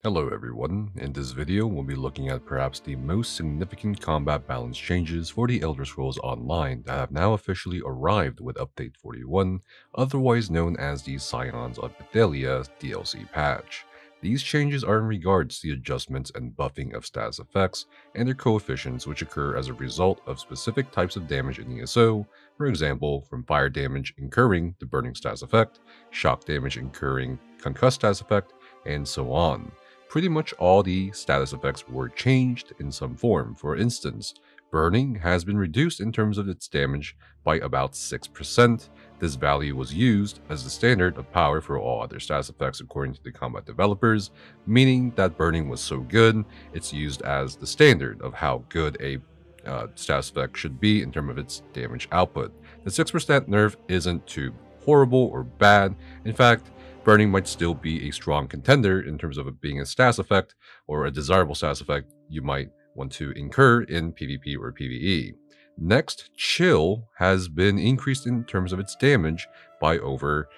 Hello everyone, in this video we'll be looking at perhaps the most significant combat balance changes for the Elder Scrolls Online that have now officially arrived with Update 41, otherwise known as the Scions of Bethesda DLC patch. These changes are in regards to the adjustments and buffing of status effects and their coefficients which occur as a result of specific types of damage in ESO, for example, from fire damage incurring the burning status effect, shock damage incurring concuss status effect, and so on. Pretty much all the status effects were changed in some form. For instance, burning has been reduced in terms of its damage by about 6%. This value was used as the standard of power for all other status effects according to the combat developers, meaning that burning was so good, it's used as the standard of how good a status effect should be in terms of its damage output. The 6% nerf isn't too horrible or bad. In fact, burning might still be a strong contender in terms of it being a status effect or a desirable status effect you might want to incur in PvP or PvE. Next, chill has been increased in terms of its damage by over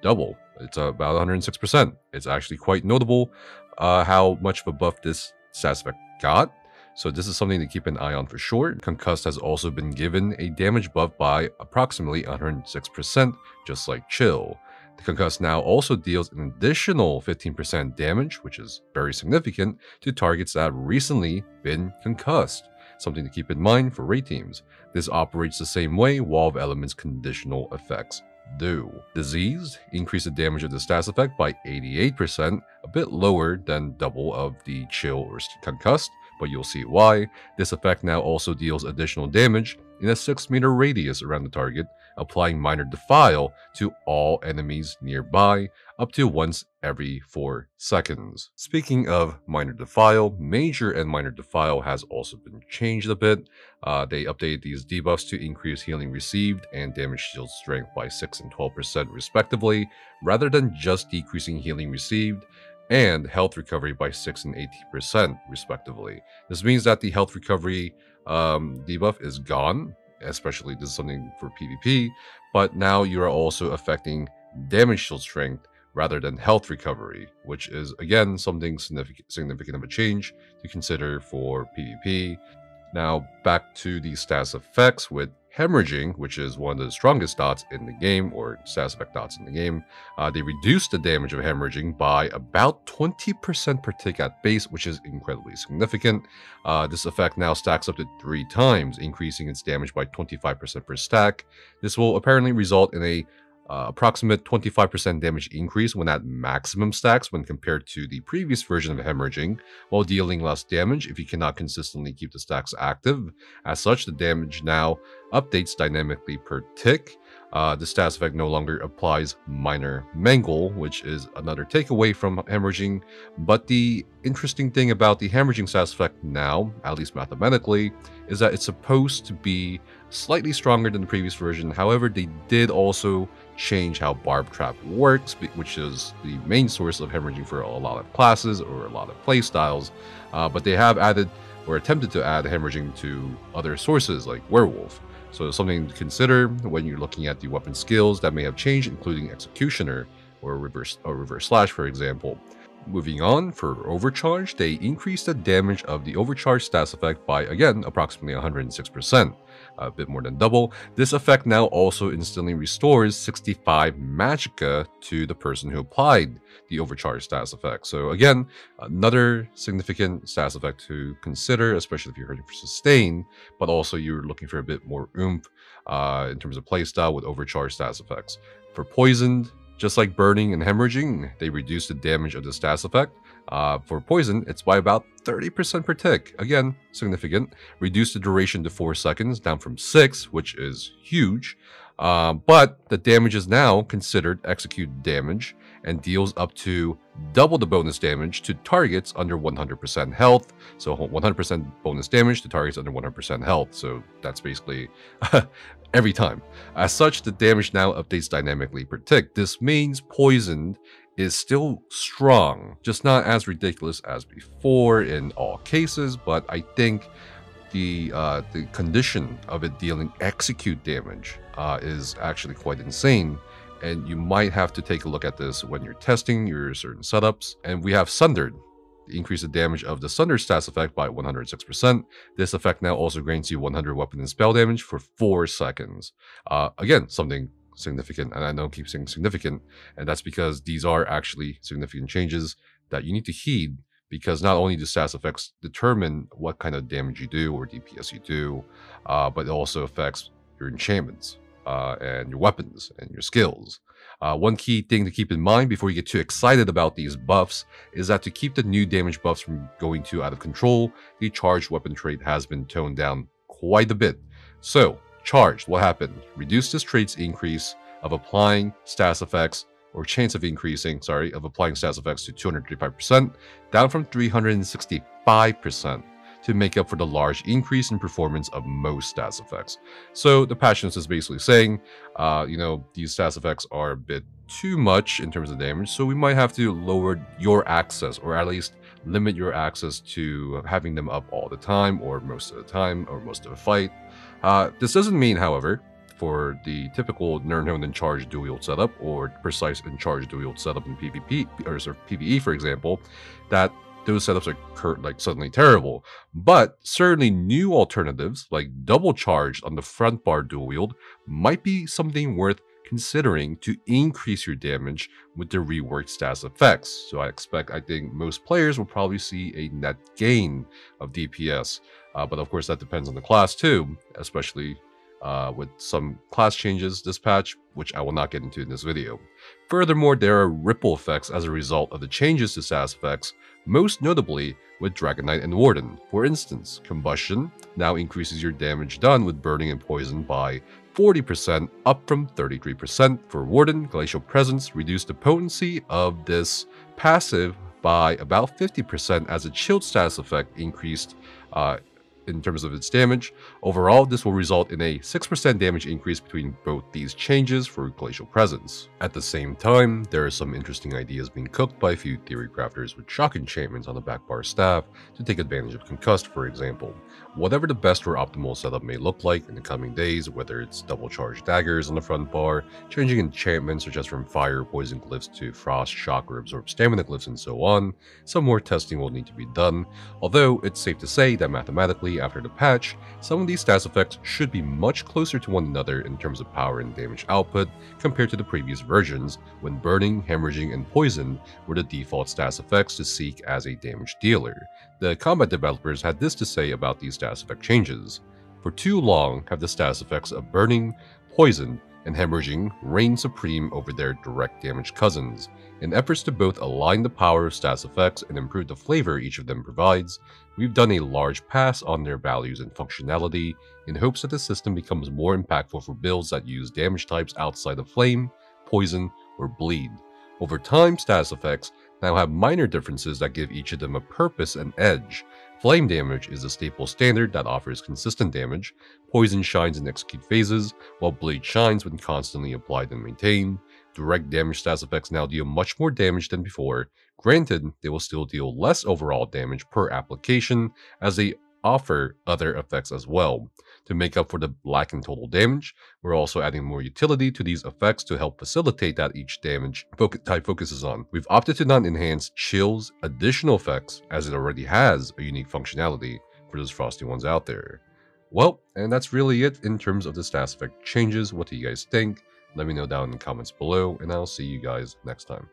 double. It's about 106%. It's actually quite notable how much of a buff this status effect got. So this is something to keep an eye on for sure. Concussed has also been given a damage buff by approximately 106%, just like chill. The Concuss now also deals an additional 15% damage, which is very significant, to targets that have recently been concussed, something to keep in mind for raid teams. This operates the same way Wall of Elements conditional effects do. Diseased increased the damage of the status effect by 88%, a bit lower than double of the chill or concussed, but you'll see why. This effect now also deals additional damage in a 6-meter radius around the target, applying Minor Defile to all enemies nearby, up to once every 4 seconds. Speaking of Minor Defile, Major and Minor Defile has also been changed a bit. They updated these debuffs to increase healing received and damage shield strength by 6 and 12% respectively, rather than just decreasing healing received and health recovery by 6 and 18% respectively. This means that the health recovery debuff is gone, especially this is something for PvP, but now you are also affecting damage shield strength rather than health recovery, which is again something significant of a change to consider for PvP. Now back to the status effects with Hemorrhaging, which is one of the strongest dots in the game, or status effect dots in the game. They reduced the damage of Hemorrhaging by about 20% per tick at base, which is incredibly significant. This effect now stacks up to 3 times, increasing its damage by 25% per stack. This will apparently result in a approximate 25% damage increase when at maximum stacks when compared to the previous version of Hemorrhaging, while dealing less damage if you cannot consistently keep the stacks active. As such, the damage now updates dynamically per tick. The status effect no longer applies Minor Mangle, which is another takeaway from Hemorrhaging, but the interesting thing about the Hemorrhaging status effect now, at least mathematically, is that it's supposed to be slightly stronger than the previous version. However, they did also change how Barb Trap works, which is the main source of Hemorrhaging for a lot of classes or a lot of playstyles, but they have added or attempted to add Hemorrhaging to other sources like Werewolf. So something to consider when you're looking at the weapon skills that may have changed, including Executioner or Reverse Slash, for example. Moving on, for Overcharge, they increased the damage of the Overcharge status effect by, again, approximately 106%, a bit more than double. This effect now also instantly restores 65 Magicka to the person who applied the Overcharge status effect. So again, another significant status effect to consider, especially if you're hurting for Sustain, but also you're looking for a bit more oomph in terms of playstyle with Overcharge status effects. For Poisoned, just like Burning and Hemorrhaging, they reduce the damage of the status effect. For Poison, it's by about 30% per tick. Again, significant. Reduce the duration to 4 seconds, down from 6, which is huge. But the damage is now considered execute damage and deals up to double the bonus damage to targets under 100% health. So 100% bonus damage to targets under 100% health. So that's basically every time. As such, the damage now updates dynamically per tick. This means Poisoned is still strong, just not as ridiculous as before in all cases, but I think the condition of it dealing execute damage is actually quite insane, and you might have to take a look at this when you're testing your certain setups. And we have Sundered. Increase the damage of the Sunder stats effect by 106%. This effect now also grants you 100 weapon and spell damage for 4 seconds. Again, something significant, and I know I keep saying significant, and that's because these are actually significant changes that you need to heed, because not only do stats effects determine what kind of damage you do or DPS you do, but it also affects your enchantments and your weapons and your skills. One key thing to keep in mind before you get too excited about these buffs is that to keep the new damage buffs from going too out of control, the charged weapon trait has been toned down quite a bit. So, charged, what happened? Reduce this trait's increase of applying stats effects, or chance of increasing, of applying stats effects to 235%, down from 365%. To make up for the large increase in performance of most stats effects. So the patch notes is basically saying, these stats effects are a bit too much in terms of damage, so we might have to lower your access, or at least limit your access to having them up all the time, or most of the time, or most of the fight. This doesn't mean, however, for the typical Nirnhone and Charge dual wield setup, or Precise and Charge dual wield setup in PvP, or PvE, for example, that those setups are suddenly terrible. But certainly new alternatives, like double charged on the front bar dual wield, might be something worth considering to increase your damage with the reworked stats effects. So I think most players will probably see a net gain of DPS. But of course that depends on the class too, especially with some class changes this patch, which I will not get into in this video. Furthermore, there are ripple effects as a result of the changes to stats effects, most notably with Dragon Knight and Warden. For instance, Combustion now increases your damage done with burning and poison by 40%, up from 33%. For Warden, Glacial Presence reduced the potency of this passive by about 50% as a chilled stats effect increased in terms of its damage. Overall, this will result in a 6% damage increase between both these changes for Glacial Presence. At the same time, there are some interesting ideas being cooked by a few theory crafters with shock enchantments on the back bar staff to take advantage of Concussed, for example. Whatever the best or optimal setup may look like in the coming days, whether it's double charged daggers on the front bar, changing enchantments such as from fire poison glyphs to frost, shock, or absorb stamina glyphs, and so on, some more testing will need to be done, although it's safe to say that mathematically after the patch, some of these stats effects should be much closer to one another in terms of power and damage output compared to the previous versions, when burning, hemorrhaging, and poison were the default stats effects to seek as a damage dealer. The combat developers had this to say about these stats effect changes. For too long have the stats effects of burning, poison, and hemorrhaging reigned supreme over their direct damage cousins. In efforts to both align the power of stats effects and improve the flavor each of them provides, we've done a large pass on their values and functionality in hopes that the system becomes more impactful for builds that use damage types outside of flame, poison, or bleed. Over time, stats effects now have minor differences that give each of them a purpose and edge. Flame damage is a staple standard that offers consistent damage, poison shines in execute phases, while bleed shines when constantly applied and maintained. Direct damage stats effects now deal much more damage than before. Granted, they will still deal less overall damage per application, as they offer other effects as well. To make up for the lack in total damage, we're also adding more utility to these effects to help facilitate that each damage type focuses on. We've opted to not enhance Chill's additional effects, as it already has a unique functionality for those frosty ones out there. Well, and that's really it in terms of the stats effect changes. What do you guys think? Let me know down in the comments below, and I'll see you guys next time.